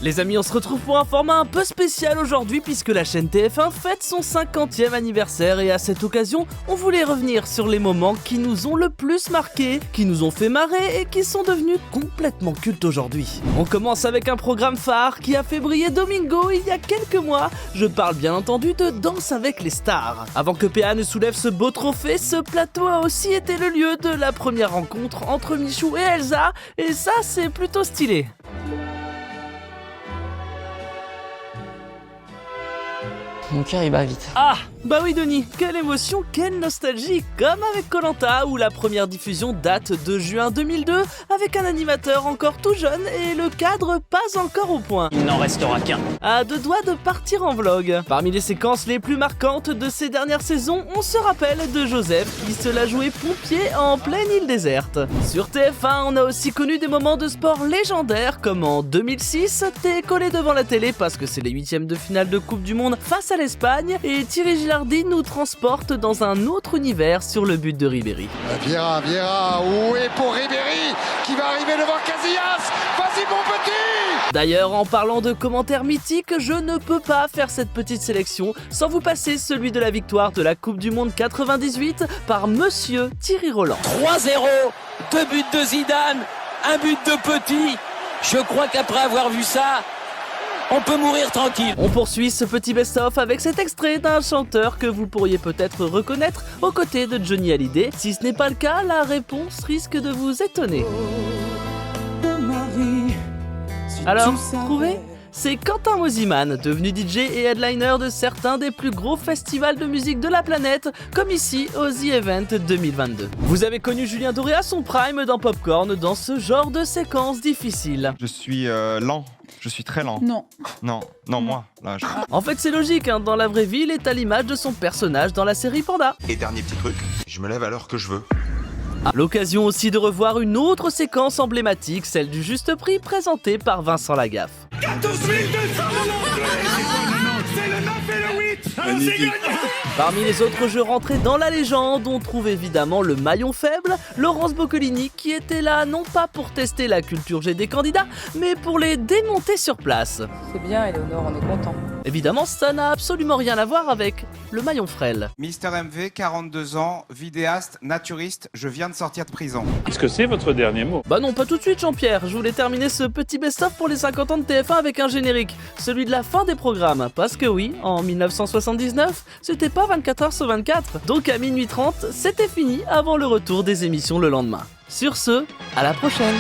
Les amis, on se retrouve pour un format un peu spécial aujourd'hui puisque la chaîne TF1 fête son 50e anniversaire et à cette occasion, on voulait revenir sur les moments qui nous ont le plus marqués, qui nous ont fait marrer et qui sont devenus complètement cultes aujourd'hui. On commence avec un programme phare qui a fait briller Domingo il y a quelques mois. Je parle bien entendu de Danse avec les stars. Avant que PA ne soulève ce beau trophée, ce plateau a aussi été le lieu de la première rencontre entre Michou et Elsa et ça c'est plutôt stylé. Mon cœur il bat vite. Ah, bah oui Denis, quelle émotion, quelle nostalgie, comme avec Koh-Lanta où la première diffusion date de juin 2002 avec un animateur encore tout jeune et le cadre pas encore au point. Il n'en restera qu'un. À deux doigts de partir en vlog. Parmi les séquences les plus marquantes de ces dernières saisons, on se rappelle de Joseph qui se la jouait pompier en pleine île déserte. Sur TF1, on a aussi connu des moments de sport légendaires comme en 2006, t'es collé devant la télé parce que c'est les 8e de finale de Coupe du Monde face à l'Espagne et Thierry Gilardi nous transporte dans un autre univers sur le but de Ribéry. Vieira, où est pour Ribéry qui va arriver devant Casillas. Vas-y mon petit! D'ailleurs, en parlant de commentaires mythiques, je ne peux pas faire cette petite sélection sans vous passer celui de la victoire de la Coupe du Monde 98 par Monsieur Thierry Roland. 3-0, 2 buts de Zidane, 1 but de Petit. Je crois qu'après avoir vu ça, on peut mourir tranquille. On poursuit ce petit best-of avec cet extrait d'un chanteur que vous pourriez peut-être reconnaître aux côtés de Johnny Hallyday. Si ce n'est pas le cas, la réponse risque de vous étonner. Alors, trouvez ? C'est Quentin Mosimann, devenu DJ et headliner de certains des plus gros festivals de musique de la planète, comme ici au The Event 2022. Vous avez connu Julien Doré à son prime dans Popcorn dans ce genre de séquence difficile. Je suis lent. Je suis très lent. Non. Moi, là, je... En fait, c'est logique, hein, dans la vraie vie, il est à l'image de son personnage dans la série Panda. Et dernier petit truc, je me lève à l'heure que je veux. L'occasion aussi de revoir une autre séquence emblématique, celle du juste prix présentée par Vincent Lagaffe. 14 200 c'est le 9 et le 8. Alors c'est gagné. Parmi les autres jeux rentrés dans la légende, on trouve évidemment le maillon faible, Laurence Boccolini qui était là non pas pour tester la culture G des candidats, mais pour les démonter sur place. C'est bien, Éléonore, on est content. Évidemment, ça n'a absolument rien à voir avec le maillon frêle. Mister MV, 42 ans, vidéaste, naturiste, je viens de sortir de prison. Est-ce que c'est votre dernier mot? Bah non, pas tout de suite Jean-Pierre, je voulais terminer ce petit best-of pour les 50 ans de TF1 avec un générique, celui de la fin des programmes, parce que oui, en 1979, c'était pas 24h sur 24, donc à minuit 30, c'était fini avant le retour des émissions le lendemain. Sur ce, à la prochaine.